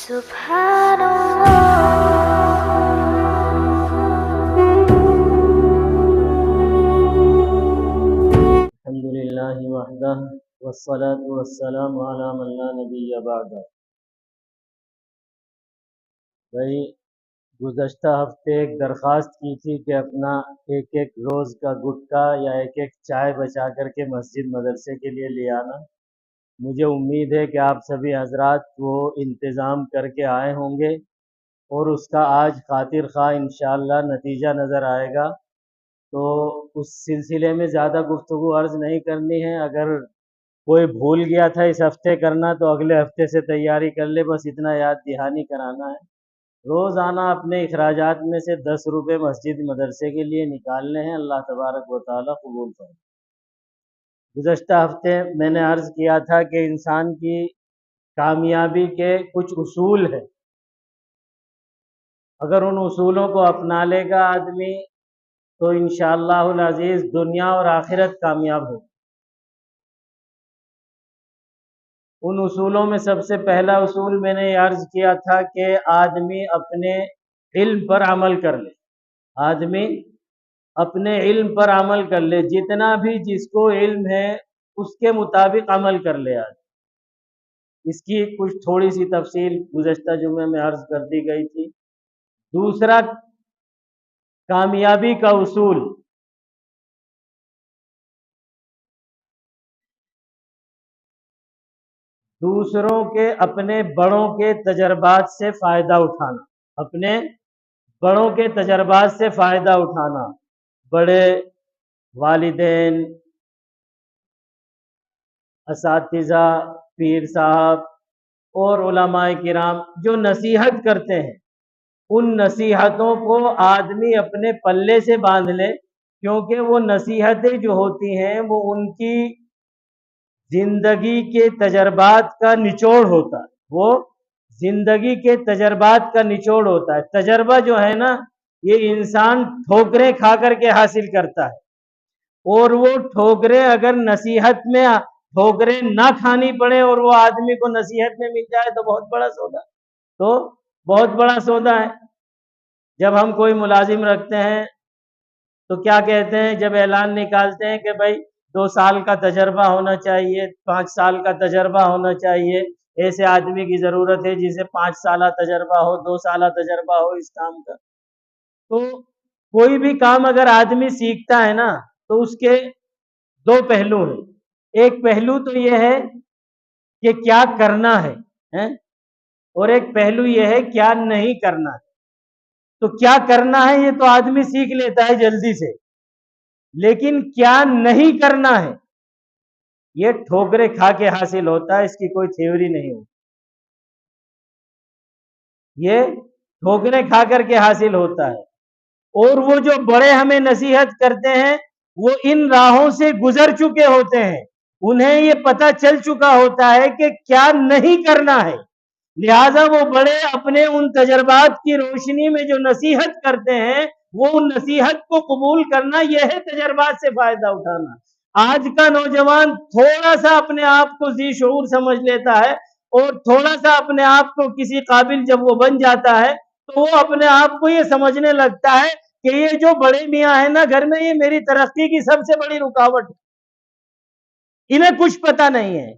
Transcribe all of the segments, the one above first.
الحمدللہ وحدہ والصلاة والسلام علی من لا نبی بعدہ۔ بھائی گزشتہ ہفتے ایک درخواست کی تھی کہ اپنا ایک ایک روز کا گٹکا یا ایک ایک چائے بچا کر کے مسجد مدرسے کے لیے لے آنا۔ مجھے امید ہے کہ آپ سبھی حضرات وہ انتظام کر کے آئے ہوں گے اور اس کا آج خاطر خواہ انشاءاللہ نتیجہ نظر آئے گا۔ تو اس سلسلے میں زیادہ گفتگو عرض نہیں کرنی ہے۔ اگر کوئی بھول گیا تھا اس ہفتے کرنا تو اگلے ہفتے سے تیاری کر لے، بس اتنا یاد دہانی کرانا ہے۔ روزانہ اپنے اخراجات میں سے 10 روپے مسجد مدرسے کے لیے نکالنے ہیں، اللہ تبارک و تعالیٰ قبول فرمائے۔ گزشتہ ہفتے میں نے عرض کیا تھا کہ انسان کی کامیابی کے کچھ اصول ہیں، اگر ان اصولوں کو اپنا لے گا آدمی تو انشاءاللہ العزیز دنیا اور آخرت کامیاب ہو۔ ان اصولوں میں سب سے پہلا اصول میں نے یہ عرض کیا تھا کہ آدمی اپنے علم پر عمل کر لے۔ آدمی اپنے علم پر عمل کر لے، جتنا بھی جس کو علم ہے اس کے مطابق عمل کر لے۔ اس کی کچھ تھوڑی سی تفصیل گزشتہ جمعے میں عرض کر دی گئی تھی۔ دوسرا کامیابی کا اصول، دوسروں کے اپنے بڑوں کے تجربات سے فائدہ اٹھانا، اپنے بڑوں کے تجربات سے فائدہ اٹھانا۔ بڑے والدین، اساتذہ، پیر صاحب اور علماء کرام جو نصیحت کرتے ہیں، ان نصیحتوں کو آدمی اپنے پلے سے باندھ لے، کیونکہ وہ نصیحتیں جو ہوتی ہیں وہ ان کی زندگی کے تجربات کا نچوڑ ہوتا ہے۔ وہ زندگی کے تجربات کا نچوڑ ہوتا ہے۔ تجربہ جو ہے نا، یہ انسان ٹھوکریں کھا کر کے حاصل کرتا ہے، اور وہ ٹھوکریں اگر نصیحت میں ٹھوکریں نہ کھانی پڑے اور وہ آدمی کو نصیحت میں مل جائے تو بہت بڑا سودا ہے۔ جب ہم کوئی ملازم رکھتے ہیں تو کیا کہتے ہیں، جب اعلان نکالتے ہیں کہ بھائی 2 سال کا تجربہ ہونا چاہیے، 5 سال کا تجربہ ہونا چاہیے، ایسے آدمی کی ضرورت ہے جسے 5 سالہ تجربہ ہو، 2 سالہ تجربہ ہو اس کام کا۔ تو کوئی بھی کام اگر آدمی سیکھتا ہے نا تو اس کے 2 پہلو ہیں۔ ایک پہلو تو یہ ہے کہ کیا کرنا ہے، اور ایک پہلو یہ ہے کیا نہیں کرنا ہے۔ تو کیا کرنا ہے یہ تو آدمی سیکھ لیتا ہے جلدی سے، لیکن کیا نہیں کرنا ہے یہ ٹھوکریں کھا کے حاصل ہوتا ہے، اس کی کوئی تھیوری نہیں ہوتی، یہ ٹھوکریں کھا کر کے حاصل ہوتا ہے۔ اور وہ جو بڑے ہمیں نصیحت کرتے ہیں وہ ان راہوں سے گزر چکے ہوتے ہیں، انہیں یہ پتہ چل چکا ہوتا ہے کہ کیا نہیں کرنا ہے، لہذا وہ بڑے اپنے ان تجربات کی روشنی میں جو نصیحت کرتے ہیں وہ ان نصیحت کو قبول کرنا، یہ ہے تجربات سے فائدہ اٹھانا۔ آج کا نوجوان تھوڑا سا اپنے آپ کو ذی شعور سمجھ لیتا ہے، اور تھوڑا سا اپنے آپ کو کسی قابل جب وہ بن جاتا ہے تو وہ اپنے آپ کو یہ سمجھنے لگتا ہے کہ یہ جو بڑے میاں ہیں نا گھر میں، یہ میری ترقی کی سب سے بڑی رکاوٹ ہے، انہیں کچھ پتہ نہیں ہے،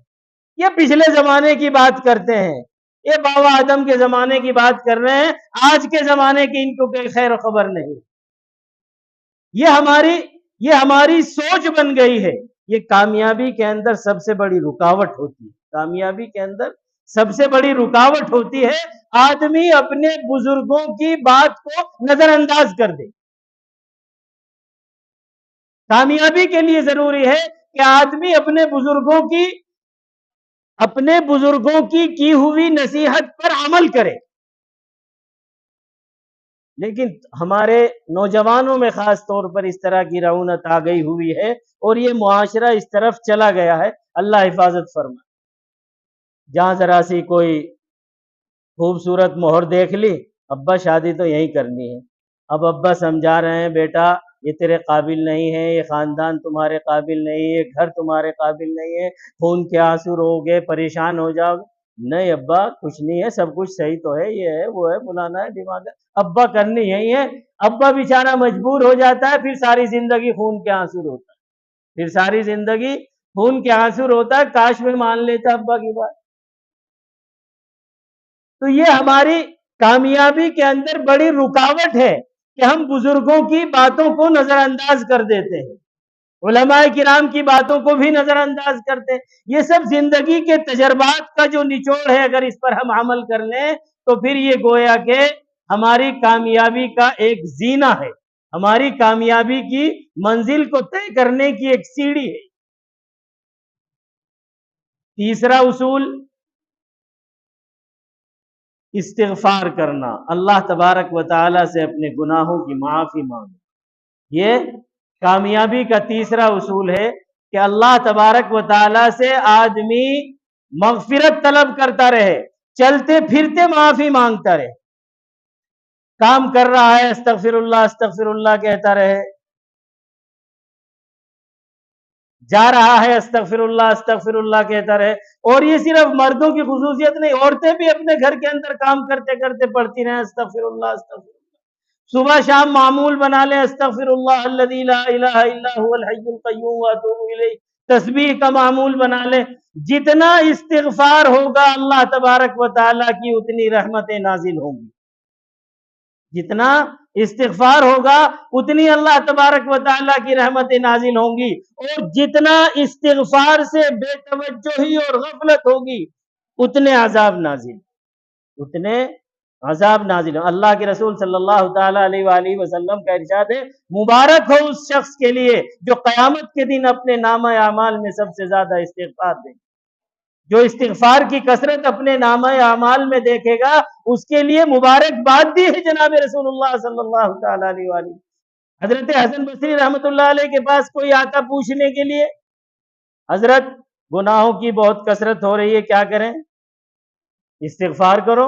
یہ پچھلے زمانے کی بات کرتے ہیں، یہ بابا آدم کے زمانے کی بات کر رہے ہیں، آج کے زمانے کی ان کو کوئی خیر و خبر نہیں۔ یہ ہماری سوچ بن گئی ہے۔ یہ کامیابی کے اندر سب سے بڑی رکاوٹ ہوتی ہے، کامیابی کے اندر سب سے بڑی رکاوٹ ہوتی ہے آدمی اپنے بزرگوں کی بات کو نظر انداز کر دے۔ کامیابی کے لیے ضروری ہے کہ آدمی اپنے بزرگوں کی ہوئی نصیحت پر عمل کرے۔ لیکن ہمارے نوجوانوں میں خاص طور پر اس طرح کی رعونت آ گئی ہوئی ہے اور یہ معاشرہ اس طرف چلا گیا ہے، اللہ حفاظت فرمائے۔ جہاں ذرا سی کوئی خوبصورت مہر دیکھ لی، ابا شادی تو یہی کرنی ہے، اب ابا سمجھا رہے ہیں بیٹا یہ تیرے قابل نہیں ہے، یہ خاندان تمہارے قابل نہیں ہے، یہ گھر تمہارے قابل نہیں ہے، خون کے آنسو رو گے، پریشان ہو جاؤ گے۔ نہیں ابا کچھ نہیں ہے، سب کچھ صحیح تو ہے، یہ ہے وہ ہے فلانا ہے دماغ ہے، ابا کرنی یہی ہے۔ ابا بیچارہ مجبور ہو جاتا ہے، پھر ساری زندگی خون کے آنسو روتا ہے، پھر ساری زندگی خون کے آنسو روتا ہے، کاش میں مان لیتا ابا کی بات۔ تو یہ ہماری کامیابی کے اندر بڑی رکاوٹ ہے کہ ہم بزرگوں کی باتوں کو نظر انداز کر دیتے ہیں، علماء کرام کی باتوں کو بھی نظر انداز کرتے ہیں۔ یہ سب زندگی کے تجربات کا جو نچوڑ ہے، اگر اس پر ہم عمل کر لیں تو پھر یہ گویا کہ ہماری کامیابی کا ایک زینہ ہے، ہماری کامیابی کی منزل کو طے کرنے کی ایک سیڑھی ہے۔ تیسرا اصول استغفار کرنا، اللہ تبارک و تعالی سے اپنے گناہوں کی معافی مانگنا۔ یہ کامیابی کا تیسرا اصول ہے کہ اللہ تبارک و تعالی سے آدمی مغفرت طلب کرتا رہے، چلتے پھرتے معافی مانگتا رہے، کام کر رہا ہے استغفر اللہ کہتا رہے، جا رہا ہے استغفر اللہ کہتا رہے۔ اور یہ صرف مردوں کی خصوصیت نہیں، عورتیں بھی اپنے گھر کے اندر کام کرتے کرتے پڑھتی رہیں استغفر اللہ۔ صبح شام معمول بنا لیں استغفر اللہ الذی لا الہ الا هو الحی القیوم واتوب الیہ، تسبیح کا معمول بنا لیں۔ جتنا استغفار ہوگا اللہ تبارک و تعالیٰ کی اتنی رحمتیں نازل ہوں گی، جتنا استغفار ہوگا اتنی اللہ تبارک و تعالیٰ کی رحمتیں نازل ہوں گی، اور جتنا استغفار سے بے توجہی اور غفلت ہوگی اتنے عذاب نازل ہوں۔ اللہ کے رسول صلی اللہ تعالیٰ علیہ وآلہ وسلم کا ارشاد ہے، مبارک ہو اس شخص کے لیے جو قیامت کے دن اپنے نامہ اعمال میں سب سے زیادہ استغفار دے، جو استغفار کی کثرت اپنے نامہ اعمال میں دیکھے گا اس کے لیے مبارکباد دی ہے جناب رسول اللہ صلی اللہ تعالیٰ علیہ وآلہ۔ حضرت حسن بصری رحمۃ اللہ علیہ کے پاس کوئی آتا پوچھنے کے لیے، حضرت گناہوں کی بہت کثرت ہو رہی ہے، کیا کریں؟ استغفار کرو۔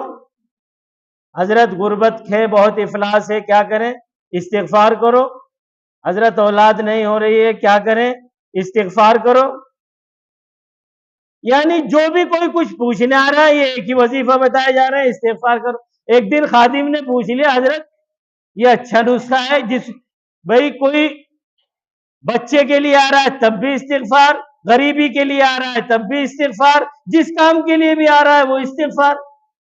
حضرت غربت ہے، بہت افلاس ہے، کیا کریں؟ استغفار کرو۔ حضرت اولاد نہیں ہو رہی ہے، کیا کریں؟ استغفار کرو۔ یعنی جو بھی کوئی کچھ پوچھنے آ رہا ہے یہ ایک ہی وظیفہ بتایا جا رہا ہے، استغفار کرو۔ ایک دن خادم نے پوچھ لیا، حضرت یہ اچھا نسخہ ہے، جس بھائی کوئی بچے کے لیے آ رہا ہے تب بھی استغفار، غریبی کے لیے آ رہا ہے تب بھی استغفار، جس کام کے لیے بھی آ رہا ہے وہ استغفار۔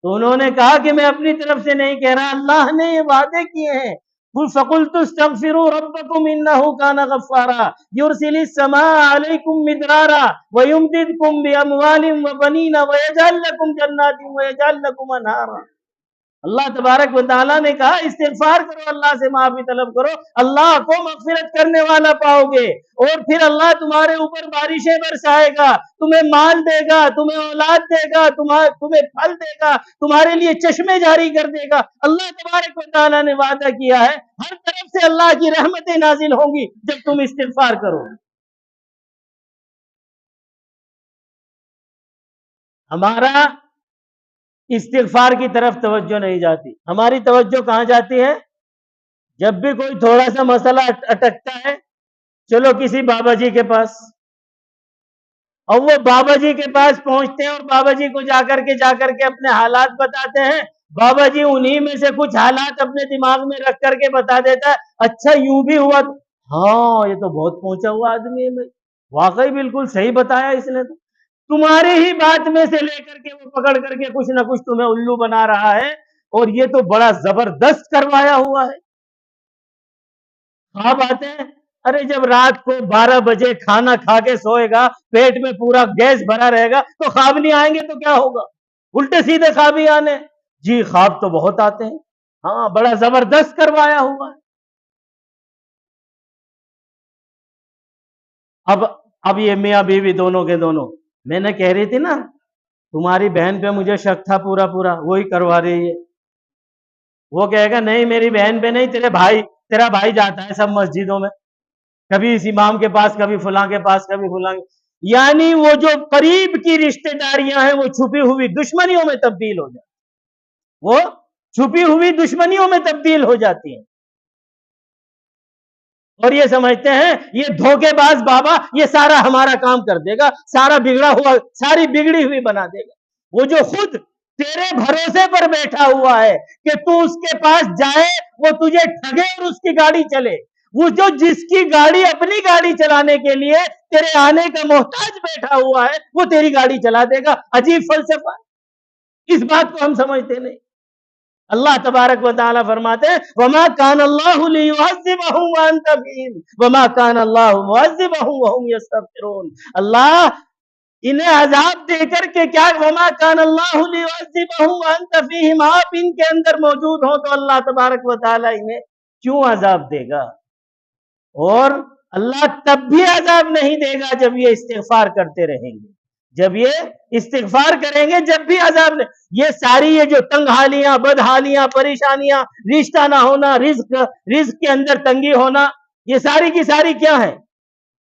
تو انہوں نے کہا کہ میں اپنی طرف سے نہیں کہہ رہا، اللہ نے یہ وعدے کیے ہیں، فَقُلْتُ اسْتَغْفِرُوا رَبَّكُمْ إِنَّهُ كَانَ غَفَّارًا يُرْسِلِ السَّمَاءَ عَلَيْكُمْ مِدْرَارًا وَيُمْدِدْكُمْ بِأَمْوَالٍ وَبَنِينَ وَيَجْعَلْ لَكُمْ جَنَّاتٍ وَيَجْعَلْ لَكُمْ أَنْهَارًا۔ اللہ تبارک و تعالیٰ نے کہا استغفار کرو، اللہ سے معافی طلب کرو، اللہ کو مغفرت کرنے والا پاؤ گے، اور پھر اللہ تمہارے اوپر بارشیں برسائے گا، تمہیں مال دے گا، تمہیں اولاد دے گا، تمہیں پھل دے گا، تمہارے لیے چشمے جاری کر دے گا۔ اللہ تبارک و تعالیٰ نے وعدہ کیا ہے، ہر طرف سے اللہ کی رحمتیں نازل ہوں گی جب تم استغفار کرو۔ ہمارا استغفار کی طرف توجہ نہیں جاتی، ہماری توجہ کہاں جاتی ہے؟ جب بھی کوئی تھوڑا سا مسئلہ اٹکتا ہے، چلو کسی بابا جی کے پاس، اور وہ بابا جی کے پاس پہنچتے ہیں اور بابا جی کو جا کر کے اپنے حالات بتاتے ہیں۔ بابا جی انہی میں سے کچھ حالات اپنے دماغ میں رکھ کر کے بتا دیتا ہے، اچھا یوں بھی ہوا، ہاں یہ تو بہت پہنچا ہوا آدمی ہے، واقعی بالکل صحیح بتایا اس نے، تو تمہارے ہی بات میں سے لے کر کے وہ پکڑ کر کے کچھ نہ کچھ تمہیں الو بنا رہا ہے، اور یہ تو بڑا زبردست کروایا ہوا ہے۔ خواب آتے ہیں، ارے جب رات کو 12 بجے کھانا کھا کے سوئے گا، پیٹ میں پورا گیس بھرا رہے گا، تو خواب نہیں آئیں گے تو کیا ہوگا؟ الٹے سیدھے خواب ہی آنے۔ جی خواب تو بہت آتے ہیں، ہاں بڑا زبردست کروایا ہوا ہے۔ اب یہ میاں بیوی دونوں کے دونوں، میں نے کہہ رہی تھی نا تمہاری بہن پہ مجھے شک تھا پورا وہی کروا رہی ہے۔ وہ کہے گا نہیں میری بہن پہ نہیں، تیرا بھائی جاتا ہے سب مسجدوں میں، کبھی اس امام کے پاس، کبھی فلاں کے پاس، کبھی فلاں کے، یعنی وہ جو قریب کی رشتہ داریاں ہیں وہ چھپی ہوئی دشمنیوں میں تبدیل ہو جاتی، وہ چھپی ہوئی دشمنیوں میں تبدیل ہو جاتی ہیں، اور یہ سمجھتے ہیں یہ دھوکے باز بابا یہ سارا ہمارا کام کر دے گا، سارا بگڑا ہوا، ساری بگڑی ہوئی بنا دے گا۔ وہ جو خود تیرے بھروسے پر بیٹھا ہوا ہے کہ تو اس کے پاس جائے وہ تجھے ٹھگے اور اس کی گاڑی چلے، وہ جو جس کی گاڑی اپنی گاڑی چلانے کے لیے تیرے آنے کا محتاج بیٹھا ہوا ہے وہ تیری گاڑی چلا دے گا۔ عجیب فلسفہ، اس بات کو ہم سمجھتے نہیں۔ اللہ تبارک و تعالیٰ فرماتے ہیں وَمَا كَانَ اللَّهُ لِيُعَذِّبَهُمْ وَأَنْتَ فِيهِمْ وَمَا كَانَ اللَّهُ مُعَذِّبَهُمْ وَهُمْ يَسْتَغْفِرُونَ۔ اللہ انہیں عذاب دے کر کے کیا وَمَا كَانَ اللَّهُ لِيُعَذِّبَهُمْ وَأَنْتَ فِيهِمْ، آپ ان کے اندر موجود ہو تو اللہ تبارک و تعالیٰ انہیں کیوں عذاب دے گا؟ اور اللہ تب بھی عذاب نہیں دے گا جب یہ استغفار کرتے رہیں گے، جب یہ استغفار کریں گے جب بھی عذاب نہیں۔ یہ ساری یہ جو تنگ حالیاں، بد حالیاں، پریشانیاں، رشتہ نہ ہونا، رزق کے اندر تنگی ہونا، یہ ساری کی ساری کیا ہے؟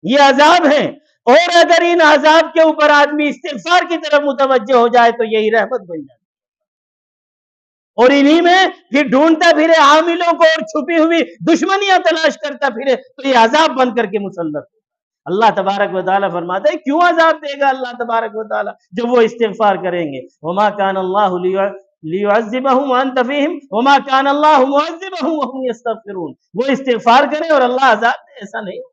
یہ عذاب ہیں۔ اور اگر ان عذاب کے اوپر آدمی استغفار کی طرف متوجہ ہو جائے تو یہی رحمت بن جائے، اور انہی میں پھر ڈھونڈتا پھرے عاملوں کو اور چھپی ہوئی دشمنیاں تلاش کرتا پھرے تو یہ عذاب بن کر کے مسلط۔ اللہ تبارک و تعالیٰ فرماتے ہیں کیوں عذاب دے گا اللہ تبارک و تعالیٰ جب وہ استغفار کریں گے؟ وَمَا كَانَ اللَّهُ لِيُعَذِّبَهُمْ وَأَنْتَ فِيهِمْ وَمَا كَانَ اللَّهُ مُعَذِّبَهُمْ وَهُمْ يَسْتَغْفِرُونَ۔ وہ استغفار کریں اور اللہ عذاب دے، ایسا نہیں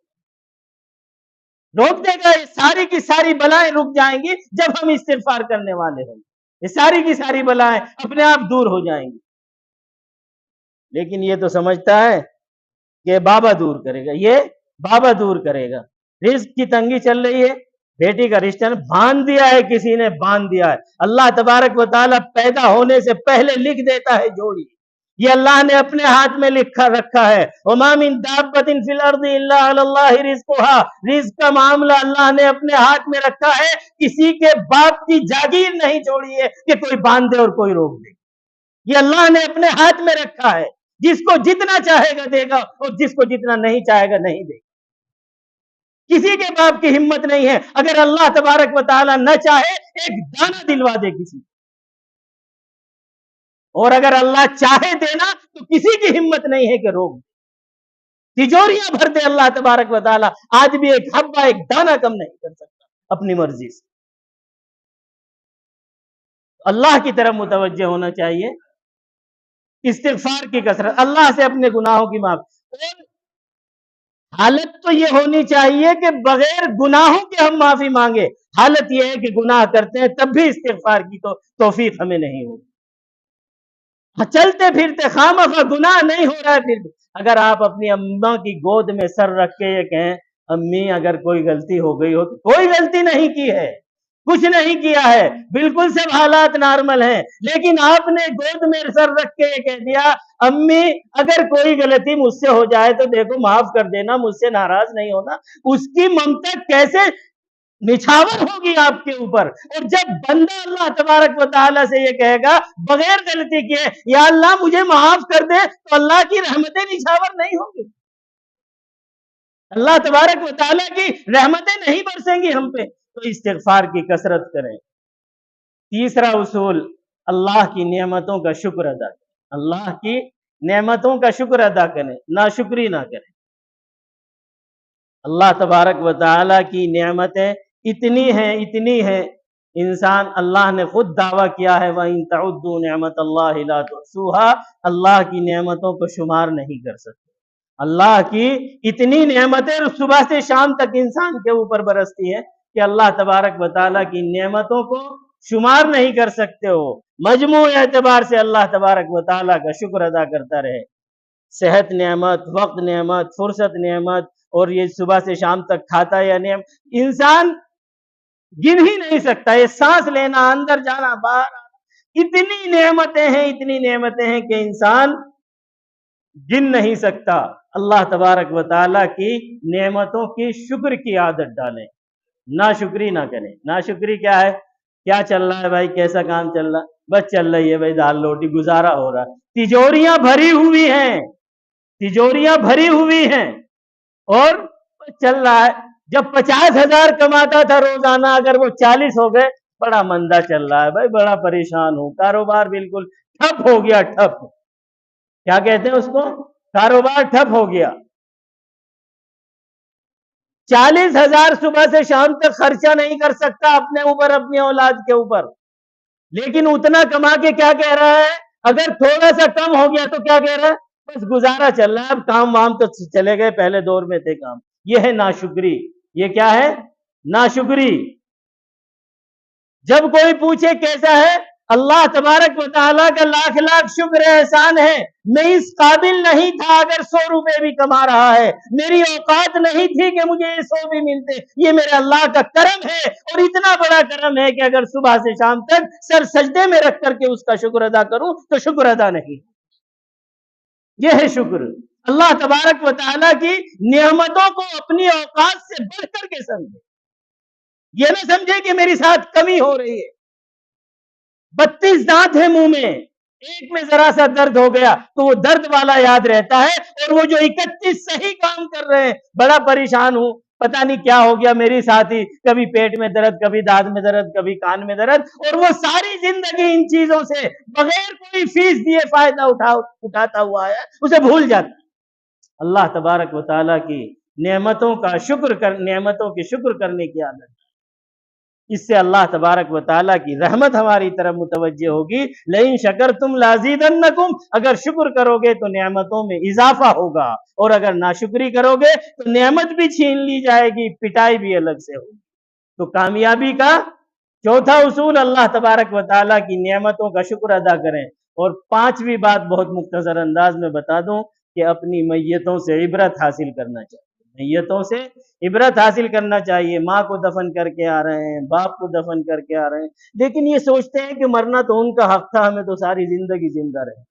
روک دے گا۔ یہ ساری کی ساری بلائیں رک جائیں گی جب ہم استغفار کرنے والے ہوں گے، یہ ساری کی ساری بلائیں اپنے آپ دور ہو جائیں گی۔ لیکن یہ تو سمجھتا ہے کہ بابا دور کرے گا، یہ بابا دور کرے گا۔ رزق کی تنگی چل رہی ہے، بیٹی کا رشتہ باندھ دیا ہے، کسی نے باندھ دیا ہے، اللہ تبارک و تعالیٰ پیدا ہونے سے پہلے لکھ دیتا ہے جوڑی، یہ اللہ نے اپنے ہاتھ میں لکھا رکھا ہے۔ وَمَا مِن دَابَّةٍ فِي الْأَرْضِ إِلَّا عَلَى اللَّهِ رِزْقُهَا، رزق کا معاملہ اللہ نے اپنے ہاتھ میں رکھا ہے، کسی کے باپ کی جاگیر نہیں چھوڑی ہے کہ کوئی باندھ دے اور کوئی روک دے، یہ اللہ نے اپنے ہاتھ میں رکھا ہے، جس کو جتنا چاہے گا دے گا اور جس کو جتنا نہیں چاہے گا نہیں دے گا۔ کسی کے باپ کی ہمت نہیں ہے اگر اللہ تبارک و تعالیٰ نہ چاہے ایک دانہ دلوا دے کسی، اور اگر اللہ چاہے دینا تو کسی کی ہمت نہیں ہے کہ روک دے، تجوریاں بھر دے اللہ تبارک و تعالیٰ، آج بھی ایک حبہ ایک دانہ کم نہیں کر سکتا اپنی مرضی سے۔ اللہ کی طرف متوجہ ہونا چاہیے، استغفار کی کثرت، اللہ سے اپنے گناہوں کی معافی۔ حالت تو یہ ہونی چاہیے کہ بغیر گناہوں کے ہم معافی مانگے، حالت یہ ہے کہ گناہ کرتے ہیں تب بھی استغفار کی تو توفیق ہمیں نہیں ہوگی۔ چلتے پھرتے خامخواہ گناہ نہیں ہو رہا ہے، پھر اگر آپ اپنی اماں کی گود میں سر رکھ کے یہ کہیں امی اگر کوئی غلطی ہو گئی ہو، تو کوئی غلطی نہیں کی ہے، کچھ نہیں کیا ہے، بالکل سب حالات نارمل ہیں، لیکن آپ نے گود میں سر رکھ کے یہ کہہ دیا امی اگر کوئی غلطی مجھ سے ہو جائے تو دیکھو معاف کر دینا، مجھ سے ناراض نہیں ہونا، اس کی ممتا کیسے نچھاور ہوگی آپ کے اوپر۔ اور جب بندہ اللہ تبارک و تعالیٰ سے یہ کہے گا بغیر غلطی کیے یا اللہ مجھے معاف کر دے، تو اللہ کی رحمتیں نچھاور نہیں ہوں گی، اللہ تبارک و تعالیٰ کی رحمتیں نہیں برسیں گی ہم پہ۔ تو استغفار کی کثرت کریں۔ تیسرا اصول، اللہ کی نعمتوں کا شکر ادا کریں، اللہ کی نعمتوں کا شکر ادا کریں، ناشکری نہ کریں۔ اللہ تبارک و تعالیٰ کی نعمتیں اتنی ہیں، انسان اللہ نے خود دعویٰ کیا ہے وَإِن تَعُدُّوا نِعْمَةَ اللَّهِ لَا تُحْصُوهَا، اللہ کی نعمتوں کو شمار نہیں کر سکتے۔ اللہ کی اتنی نعمتیں صبح سے شام تک انسان کے اوپر برستی ہیں کہ اللہ تبارک و تعالیٰ کی نعمتوں کو شمار نہیں کر سکتے ہو۔ مجموع اعتبار سے اللہ تبارک و تعالیٰ کا شکر ادا کرتا رہے، صحت نعمت، وقت نعمت، فرصت نعمت، اور یہ صبح سے شام تک کھاتا یا نعمت، انسان گن ہی نہیں سکتا، یہ سانس لینا، اندر جانا، باہر آنا، اتنی نعمتیں ہیں کہ انسان گن نہیں سکتا۔ اللہ تبارک و تعالیٰ کی نعمتوں کی شکر کی عادت ڈالیں، ناشکری نہ کریں۔ ناشکری کیا ہے؟ کیا چل رہا ہے بھائی، کیسا کام چل رہا ہے؟ بس چل رہی ہے بھائی، دال روٹی گزارا ہو رہا ہے، تجوریاں بھری ہوئی ہیں اور چل رہا ہے۔ جب 50,000 کماتا تھا روزانہ، اگر وہ 40 ہو گئے، بڑا مندہ چل رہا ہے بھائی، بڑا پریشان ہوں، کاروبار بالکل ٹھپ ہو گیا، ٹھپ، کیا کہتے ہیں اس کو؟ کاروبار ٹھپ ہو گیا۔ 40,000 صبح سے شام تک خرچہ نہیں کر سکتا اپنے اوپر، اپنی اولاد کے اوپر، لیکن اتنا کما کے کیا کہہ رہا ہے؟ اگر تھوڑا سا کم ہو گیا تو کیا کہہ رہا ہے؟ بس گزارا چل رہا ہے، اب کام وام تو چلے گئے، پہلے دور میں تھے کام۔ یہ ہے ناشکری، یہ کیا ہے؟ ناشکری۔ جب کوئی پوچھے کیسا ہے، اللہ تبارک و تعالیٰ کا لاکھ لاکھ شکر احسان ہے، میں اس قابل نہیں تھا اگر 100 روپے بھی کما رہا ہے، میری اوقات نہیں تھی کہ مجھے یہ 100 بھی ملتے، یہ میرے اللہ کا کرم ہے، اور اتنا بڑا کرم ہے کہ اگر صبح سے شام تک سر سجدے میں رکھ کر کے اس کا شکر ادا کروں تو شکر ادا نہیں۔ یہ ہے شکر، اللہ تبارک و تعالیٰ کی نعمتوں کو اپنی اوقات سے بڑھ کر کے سمجھے، یہ نہ سمجھے کہ میری ساتھ کمی ہو رہی ہے۔ 32 دانت ہے منہ میں، ایک میں ذرا سا درد ہو گیا تو وہ درد والا یاد رہتا ہے، اور وہ جو 31 صحیح کام کر رہے ہیں، بڑا پریشان ہوں، پتہ نہیں کیا ہو گیا میری ساتھی، کبھی پیٹ میں درد، کبھی دانت میں درد، کبھی کان میں درد، اور وہ ساری زندگی ان چیزوں سے بغیر کوئی فیس دیے فائدہ اٹھاتا ہوا ہے، اسے بھول جاتا۔ اللہ تبارک و تعالیٰ کی نعمتوں کی شکر کرنے کی عادت، اس سے اللہ تبارک و تعالیٰ کی رحمت ہماری طرف متوجہ ہوگی۔ لئن شکرتم لازیدنکم، اگر شکر کرو گے تو نعمتوں میں اضافہ ہوگا، اور اگر ناشکری کرو گے تو نعمت بھی چھین لی جائے گی، پٹائی بھی الگ سے ہوگی۔ تو کامیابی کا چوتھا اصول، اللہ تبارک و تعالیٰ کی نعمتوں کا شکر ادا کریں۔ اور 5ویں بات بہت مختصر انداز میں بتا دوں کہ اپنی میتوں سے عبرت حاصل کرنا چاہیے، میتوں سے عبرت حاصل کرنا چاہیے۔ ماں کو دفن کر کے آ رہے ہیں، باپ کو دفن کر کے آ رہے ہیں، لیکن یہ سوچتے ہیں کہ مرنا تو ان کا حق تھا، ہمیں تو ساری زندگی زندہ رہے۔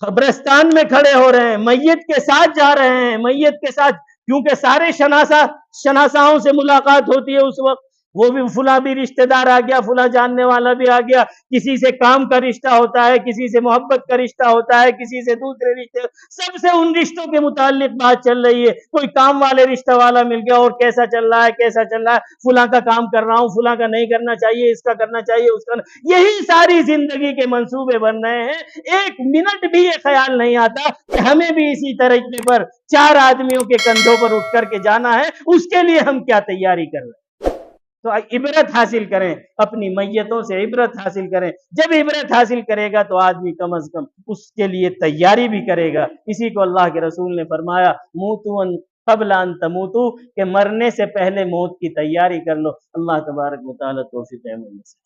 قبرستان میں کھڑے ہو رہے ہیں، میت کے ساتھ جا رہے ہیں، میت کے ساتھ، کیونکہ سارے شناساؤں سے ملاقات ہوتی ہے اس وقت، وہ بھی فلاں بھی رشتہ دار آ گیا، فلاں جاننے والا بھی آ گیا، کسی سے کام کا رشتہ ہوتا ہے، کسی سے محبت کا رشتہ ہوتا ہے، کسی سے دوسرے رشتے، سب سے ان رشتوں کے متعلق بات چل رہی ہے۔ کوئی کام والے رشتہ والا مل گیا، اور کیسا چل رہا ہے، کیسا چل رہا ہے، فلاں کا کام کر رہا ہوں، فلاں کا نہیں کرنا چاہیے، اس کا کرنا چاہیے، اس کا یہی ساری زندگی کے منصوبے بن رہے ہیں۔ ایک منٹ بھی یہ خیال نہیں آتا کہ ہمیں بھی اسی طریقے پر 4 آدمیوں کے کندھوں پر اٹھ کر کے جانا ہے، اس کے لیے ہم کیا تیاری کر رہے ہیں۔ تو عبرت حاصل کریں، اپنی میتوں سے عبرت حاصل کریں۔ جب عبرت حاصل کرے گا تو آدمی کم از کم اس کے لیے تیاری بھی کرے گا۔ اسی کو اللہ کے رسول نے فرمایا، موتوا قبل ان تموتوا، کہ مرنے سے پہلے موت کی تیاری کر لو۔ اللہ تبارک و تعالی توفیق عمل نصیب۔